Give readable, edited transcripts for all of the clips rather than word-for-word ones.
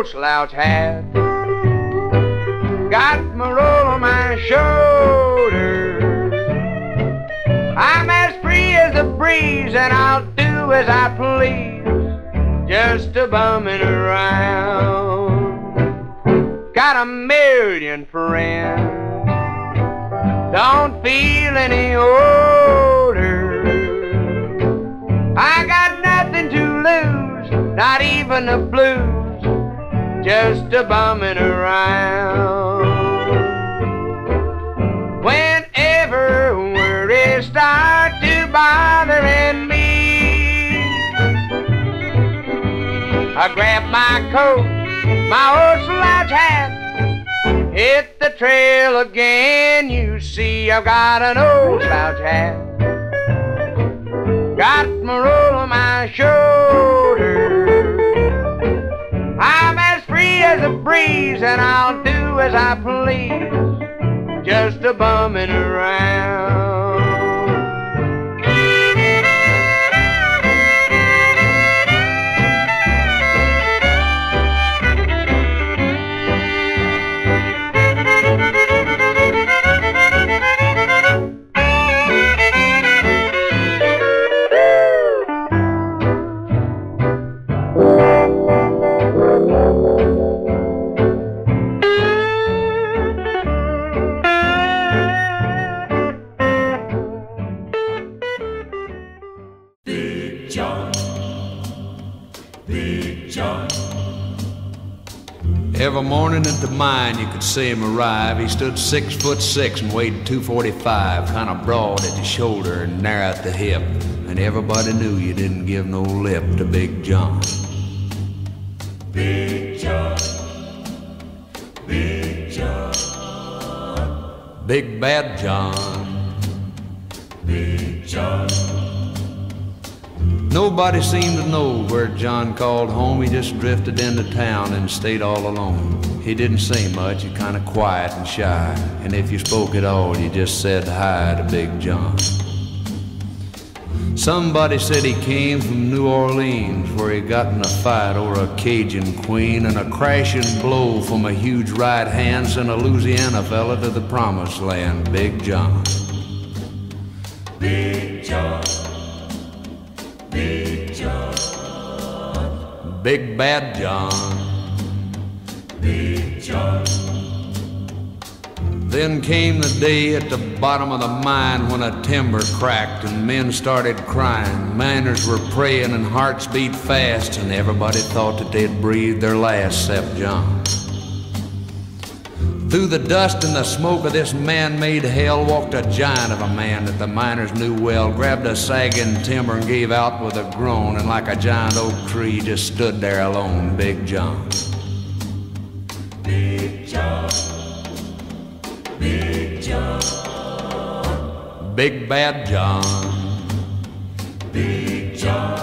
old slouch hat. Got my roll on my shoulder. I'm as free as a breeze, and I'll do as I please, just a bumming around. Got a million friends, don't feel any older. I got nothing to lose, not even the blues, just a bumming around. Whenever worries start to bothering me, I grab my coat, my old slouch hat, hit the trail again. You see, I've got an old slouch hat, got my roll on my shoulder. I'm as free as a breeze, and I'll do as I please, just a bumming around. Every morning at the mine you could see him arrive. He stood 6'6" and weighed 245, kind of broad at the shoulder and narrow at the hip. And everybody knew you didn't give no lip to Big John. Big John, Big John, Big Bad John, Big John. Nobody seemed to know where John called home. He just drifted into town and stayed all alone. He didn't say much, he kinda quiet and shy, and if you spoke at all, you just said hi to Big John. Somebody said he came from New Orleans, where he got in a fight over a Cajun queen, and a crashing blow from a huge right hand sent a Louisiana fella to the promised land. Big John, Big John, Big John, Big Bad John, Big John. Then came the day at the bottom of the mine when a timber cracked and men started crying. Miners were praying and hearts beat fast, and everybody thought that they'd breathed their last except John. Through the dust and the smoke of this man-made hell walked a giant of a man that the miners knew well, grabbed a sagging timber and gave out with a groan, and like a giant oak tree just stood there alone. Big John, Big John, Big John, Big Bad John, Big John.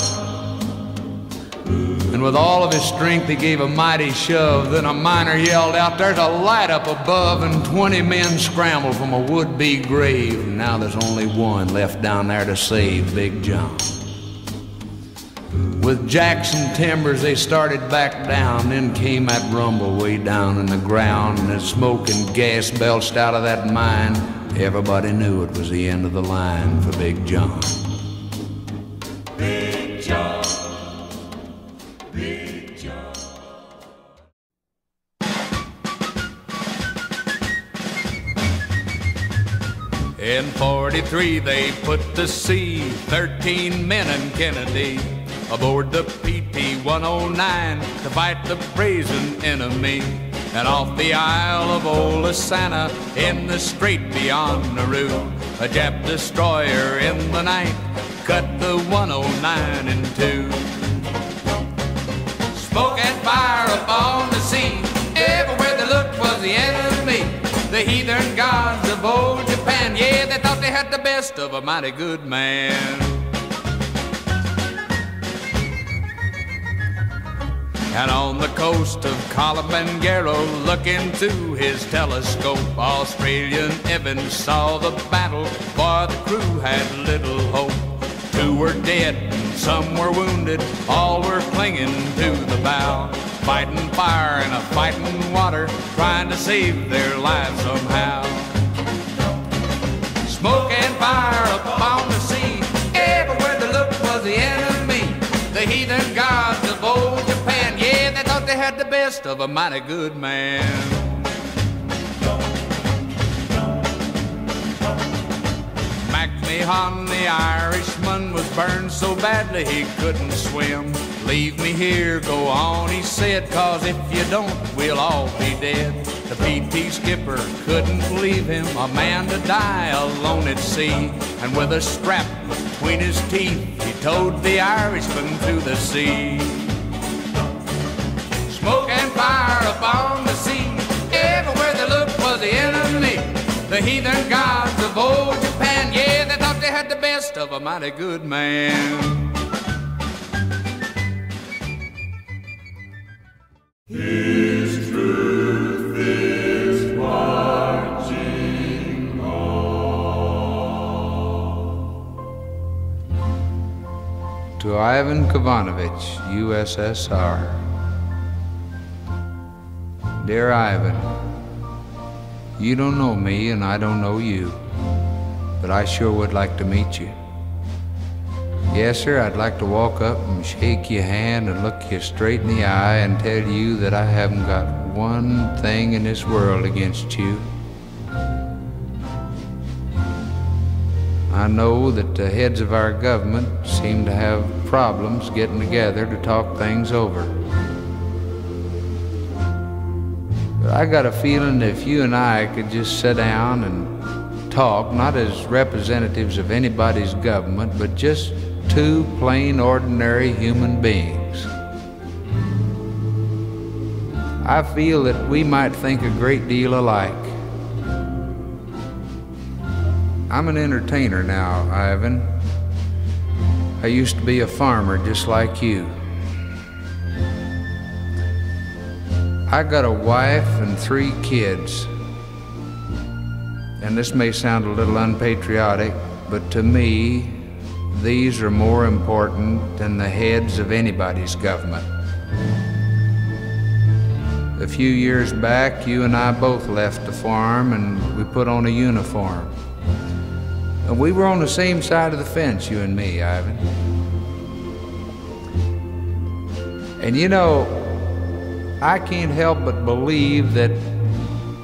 And with all of his strength he gave a mighty shove. Then a miner yelled out, "There's a light up above," and 20 men scrambled from a would-be grave. And now there's only one left down there to save Big John. With jacks and timbers they started back down. Then came that rumble way down in the ground, and as smoke and gas belched out of that mine, everybody knew it was the end of the line for Big John. Big John, Big John. In 43 they put to sea 13 men and Kennedy aboard the PT-109 to fight the brazen enemy. And off the Isle of Olasana in the strait beyond Nauru, a Jap destroyer in the night cut the 109 in two. Smoke and fire upon the sea, everywhere they looked was the enemy. The heathen gods of old Japan, yeah, they thought they had the best of a mighty good man. And on the coast of Kilimanjaro, looking through his telescope, Australian Evans saw the battle, for the crew had little hope. 2 were dead, some were wounded, all were clinging to the bow. fighting fire and a fighting water, trying to save their lives somehow. Smoke and fire upon the sea, everywhere they looked was the enemy. The heathen gods of old Japan, yeah, they thought they had the best of a mighty good man. MacMahon, the Irishman, was burned so badly he couldn't swim. Leave me here, go on, he said, 'cause if you don't, we'll all be dead. The PT skipper couldn't leave him, a man to die alone at sea. And with a strap between his teeth, he towed the Irishman to the sea. Smoke and fire upon the sea, everywhere they looked was the enemy. The heathen gods of old Japan, yeah, they thought they had the best of a mighty good man. His truth is marching on. To Ivan Kovanovich, USSR. Dear Ivan, you don't know me and I don't know you, but I sure would like to meet you. Yes, sir, I'd like to walk up and shake your hand and look you straight in the eye and tell you that I haven't got one thing in this world against you. I know that the heads of our government seem to have problems getting together to talk things over. But I got a feeling that if you and I could just sit down and talk, not as representatives of anybody's government, but just two plain, ordinary human beings, I feel that we might think a great deal alike. I'm an entertainer now, Ivan. I used to be a farmer just like you. I got a wife and 3 kids. And this may sound a little unpatriotic, but to me, these are more important than the heads of anybody's government. A few years back, you and I both left the farm and we put on a uniform. And we were on the same side of the fence, you and me, Ivan. And you know, I can't help but believe that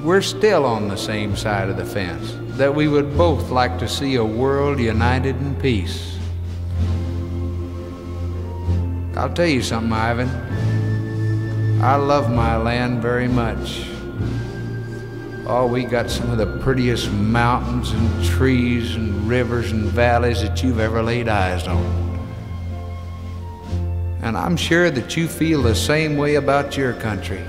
we're still on the same side of the fence, that we would both like to see a world united in peace. I'll tell you something, Ivan. I love my land very much. Oh, we got some of the prettiest mountains and trees and rivers and valleys that you've ever laid eyes on. And I'm sure that you feel the same way about your country.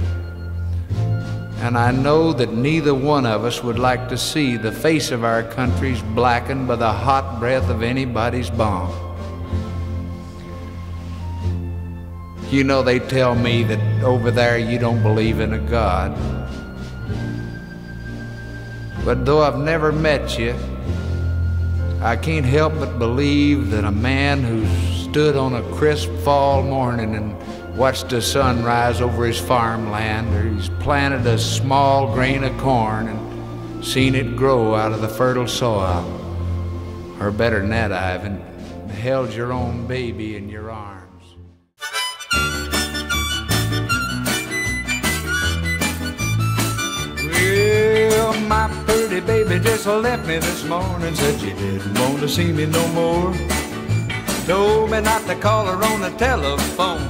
And I know that neither one of us would like to see the face of our countries blackened by the hot breath of anybody's bomb. You know, they tell me that over there you don't believe in a God. But though I've never met you, I can't help but believe that a man who stood on a crisp fall morning and watched the sun rise over his farmland, or he's planted a small grain of corn and seen it grow out of the fertile soil, or better than that, Ivan, held your own baby in your arms. Well, my pretty baby just left me this morning, said she didn't want to see me no more. Told me not to call her on the telephone,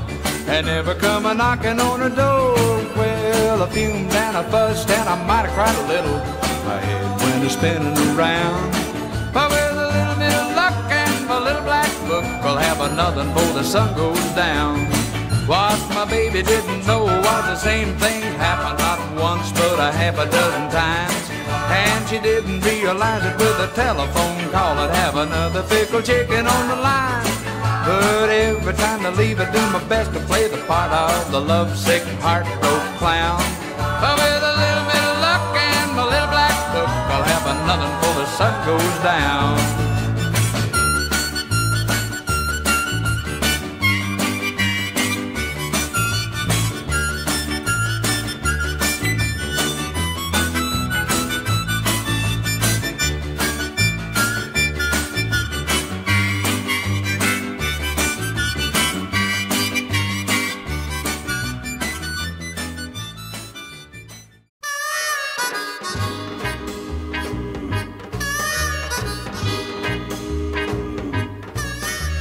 and never come a knocking on her door. Well, I fumed and I fussed and I might have cried a little. My head went a-spinning around. But with a little bit of luck and a little black book, we'll have another before the sun goes down. What my baby didn't know was the same thing happened not once but a half a dozen times. And she didn't realize it with a telephone call, I'd have another fickle chicken on the line. But every time I leave, I do my best to play the part of the lovesick, heartbroken clown. But with a little bit of luck and my little black book, I'll have another before the sun goes down.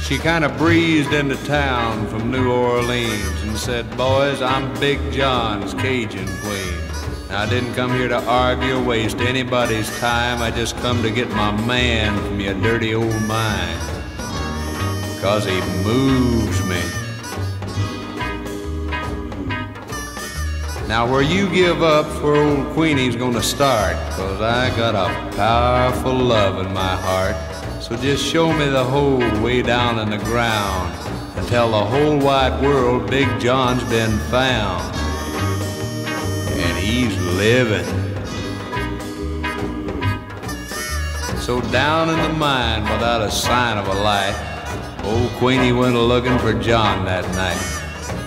She kind of breezed into town from New Orleans and said, "Boys, I'm Big John's Cajun Queen. I didn't come here to argue or waste anybody's time. I just come to get my man from your dirty old mind, 'cause he moves me." Now where you give up's where old Queenie's gonna start, 'cause I got a powerful love in my heart. So just show me the hole way down in the ground and tell the whole wide world Big John's been found. And he's living. So down in the mine without a sign of a light, old Queenie went a-looking for John that night.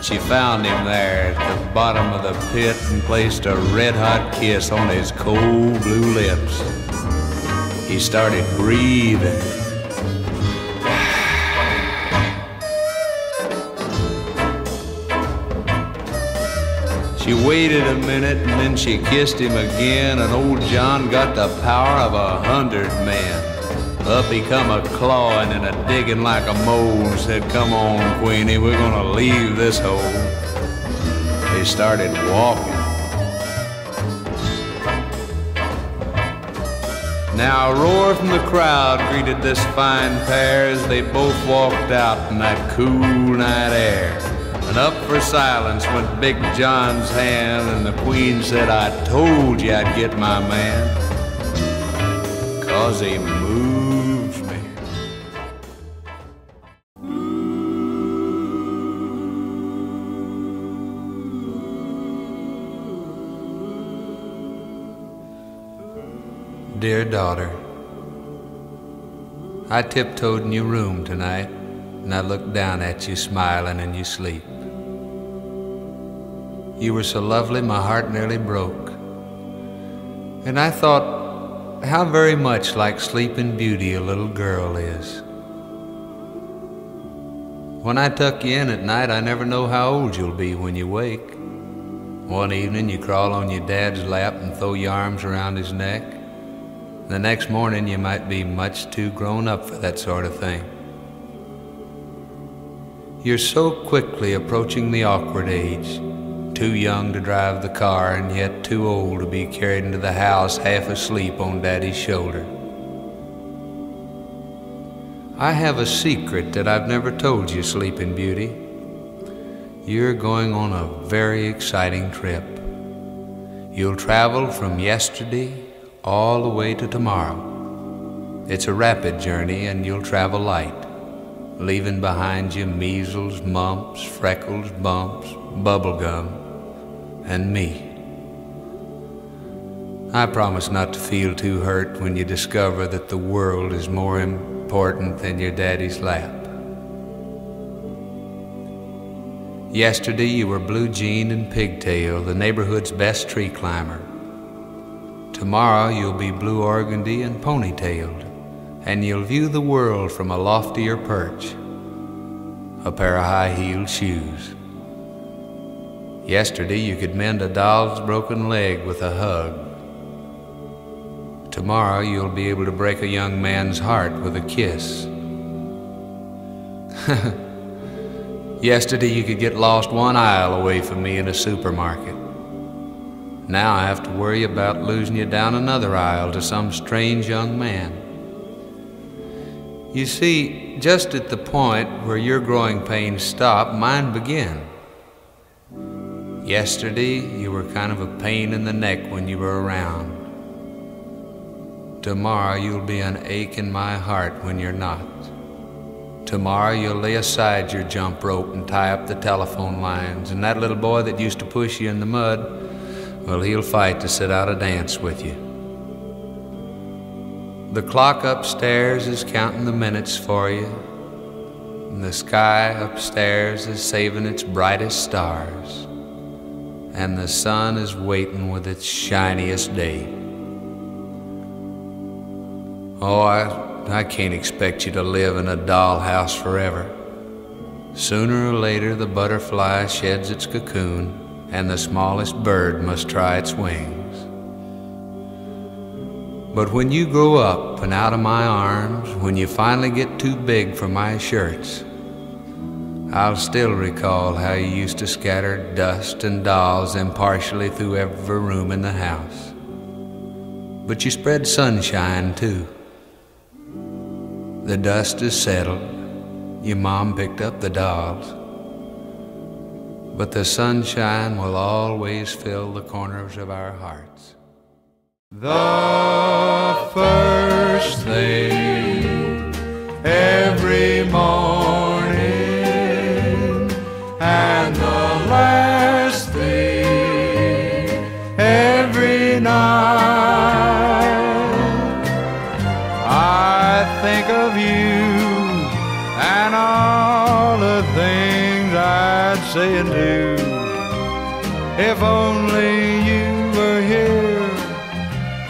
She found him there at the bottom of the pit and placed a red-hot kiss on his cold blue lips. He started breathing. She waited a minute and then she kissed him again, and old John got the power of 100 men. Up he come a-clawing and a-digging like a mole and said, "Come on, Queenie, we're gonna leave this hole." They started walking. Now a roar from the crowd greeted this fine pair as they both walked out in that cool night air. And up for silence went Big John's hand, and the Queen said, "I told you I'd get my man, 'cause he moves me." Dear daughter, I tiptoed in your room tonight, and I looked down at you smiling in your sleep. You were so lovely my heart nearly broke. And I thought how very much like Sleeping Beauty a little girl is. When I tuck you in at night, I never know how old you'll be when you wake. One evening you crawl on your dad's lap and throw your arms around his neck. The next morning you might be much too grown up for that sort of thing. You're so quickly approaching the awkward age, too young to drive the car and yet too old to be carried into the house half asleep on Daddy's shoulder. I have a secret that I've never told you, Sleeping Beauty. You're going on a very exciting trip. You'll travel from yesterday all the way to tomorrow. It's a rapid journey and you'll travel light, leaving behind you measles, mumps, freckles, bumps, bubble gum, and me. I promise not to feel too hurt when you discover that the world is more important than your daddy's lap. Yesterday you were blue-jeaned and pigtail, the neighborhood's best tree climber. Tomorrow you'll be blue organdy and ponytailed, and you'll view the world from a loftier perch, a pair of high-heeled shoes. Yesterday you could mend a doll's broken leg with a hug. Tomorrow you'll be able to break a young man's heart with a kiss. Yesterday you could get lost one aisle away from me in a supermarket. Now I have to worry about losing you down another aisle to some strange young man. You see, just at the point where your growing pains stop, mine begin. Yesterday, you were kind of a pain in the neck when you were around. Tomorrow, you'll be an ache in my heart when you're not. Tomorrow, you'll lay aside your jump rope and tie up the telephone lines, and that little boy that used to push you in the mud, well, he'll fight to sit out a dance with you. The clock upstairs is counting the minutes for you, and the sky upstairs is saving its brightest stars, and the sun is waiting with its shiniest day. Oh, I can't expect you to live in a dollhouse forever. Sooner or later the butterfly sheds its cocoon, and the smallest bird must try its wings. But when you grow up and out of my arms, when you finally get too big for my shirts, I'll still recall how you used to scatter dust and dolls impartially through every room in the house. But you spread sunshine too. The dust is settled, your mom picked up the dolls, but the sunshine will always fill the corners of our hearts. The first thing every morning and the last thing every night, I think of you and all the things I'd say and do. If only you were here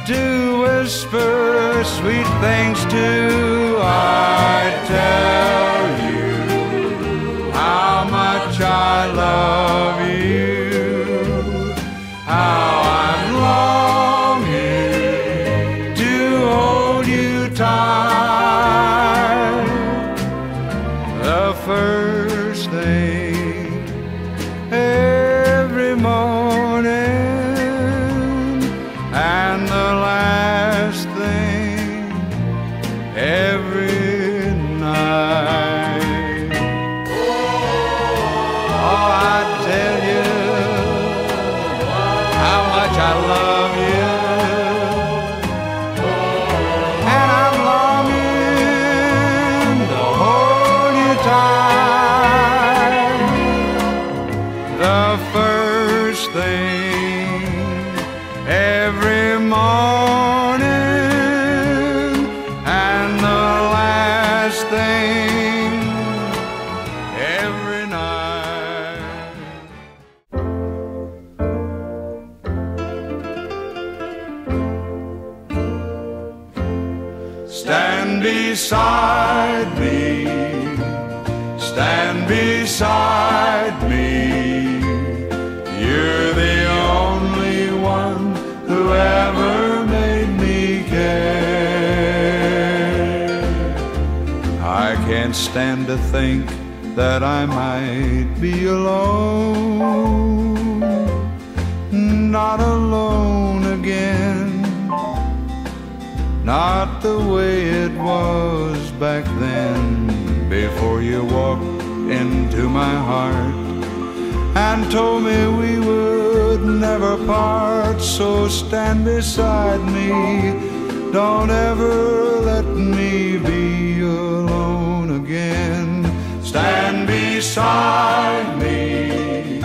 to whisper sweet things to, I'd tell you how much I love you, how I'm longing to hold you tight. The first thing every morning and the last thing every night. Oh, I tell you how much I love you, and I'm longing to hold you tight. The first thing every morning and the last thing every night. Stand beside me, stand beside me. You're the only one who ever made me care. I can't stand to think that I might be alone, not alone again, not the way it was back then, before you walked into my heart and told me we would never part. So stand beside me, don't ever let me be alone again. Stand beside me,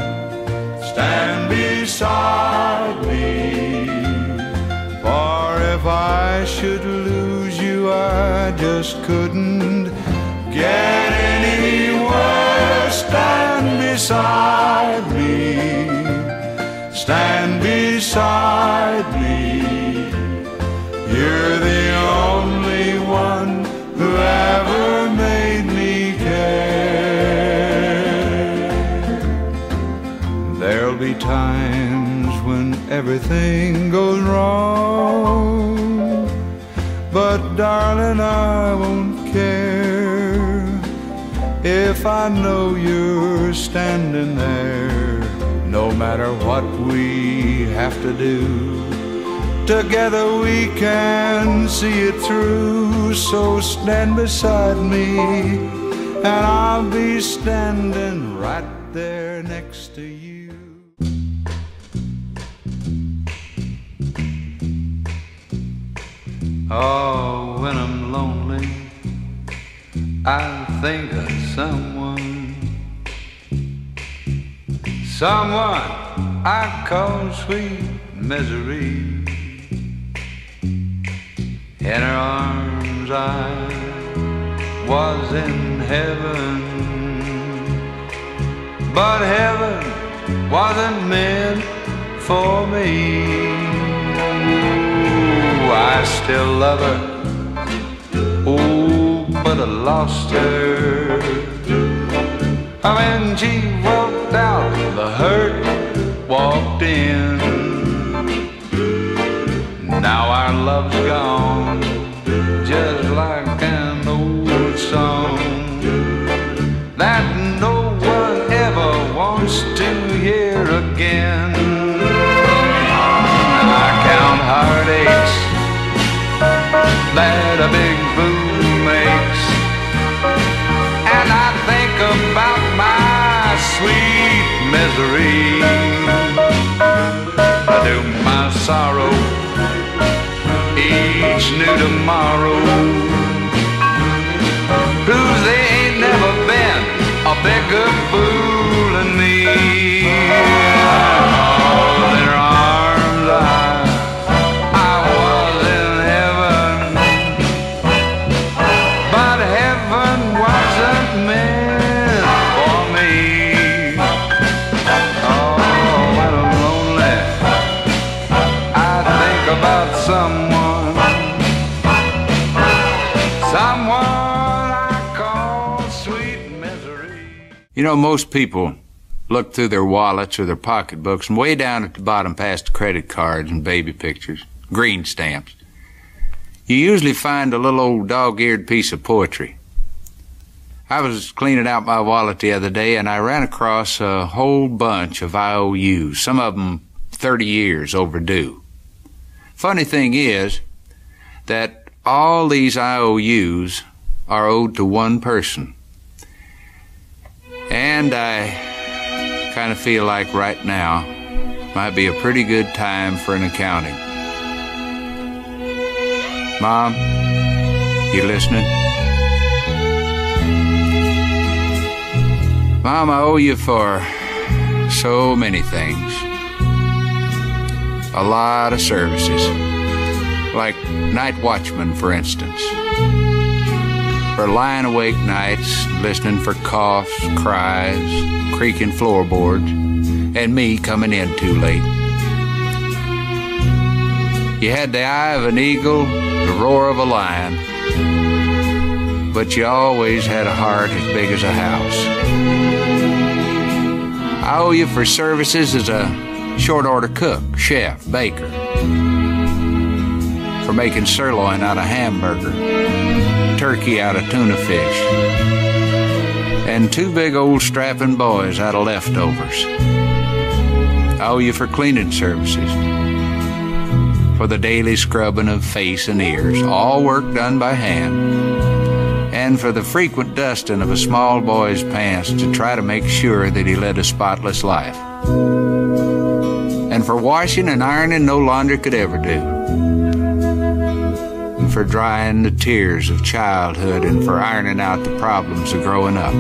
stand beside me, for if I should lose you, I just couldn't get any worse. Stand beside me, stand beside me. You're the only one who ever made me care. There'll be times when everything goes wrong, but darling, I won't care if I know you're standing there. No matter what we have to do, together we can see it through. So stand beside me, and I'll be standing right there next to you. Oh, when I'm lonely, I think of someone I call sweet misery. In her arms I was in heaven, but heaven wasn't meant for me. I still love her, oh, but I lost her. When she walked out, the hurt walked in. Now our our love's gone, just like an old song that no one ever wants to hear again. I count heartaches that a big fool makes, and I think about my sweet misery. I do my sorrow each new tomorrow proves they ain't never been a bigger fool than me. Oh, in her arms I was in heaven, but heaven wasn't meant for me. Oh, when I'm lonely, I think about someone I call sweet misery. You know, most people look through their wallets or their pocketbooks, and way down at the bottom past credit cards and baby pictures, green stamps, you usually find a little old dog-eared piece of poetry. I was cleaning out my wallet the other day, and I ran across a whole bunch of IOUs, some of them 30 years overdue. Funny thing is that all these IOUs are owed to one person. And I kind of feel like right now might be a pretty good time for an accounting. Mom, you listening? Mom, I owe you for so many things. A lot of services. Like night watchman, for instance. For lying awake nights, listening for coughs, cries, creaking floorboards, and me coming in too late. You had the eye of an eagle, the roar of a lion, but you always had a heart as big as a house. I owe you for services as a short-order cook, chef, baker, for making sirloin out of hamburger, turkey out of tuna fish, and two big old strapping boys out of leftovers. I owe you for cleaning services, for the daily scrubbing of face and ears, all work done by hand, and for the frequent dusting of a small boy's pants to try to make sure that he led a spotless life, and for washing and ironing no laundry could ever do, and for drying the tears of childhood, and for ironing out the problems of growing up.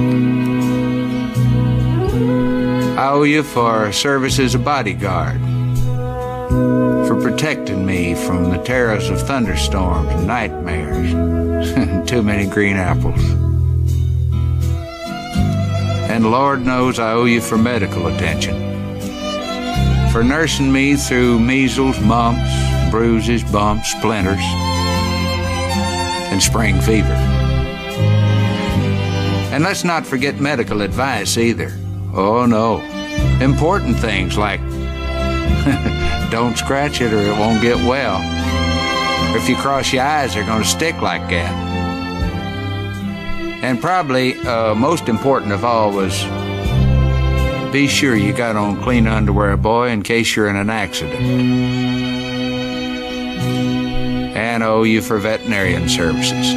I owe you for service as a bodyguard, for protecting me from the terrors of thunderstorms and nightmares and too many green apples. And Lord knows I owe you for medical attention, for nursing me through measles, mumps, bruises, bumps, splinters, and spring fever. And let's not forget medical advice either. Oh no, important things like don't scratch it or it won't get well. Or if you cross your eyes, they're going to stick like that. And probably most important of all was be sure you got on clean underwear, boy, in case you're in an accident. And I owe you for veterinarian services,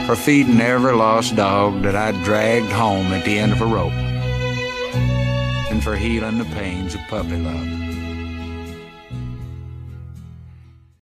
for feeding every lost dog that I dragged home at the end of a rope, and for healing the pains of puppy love.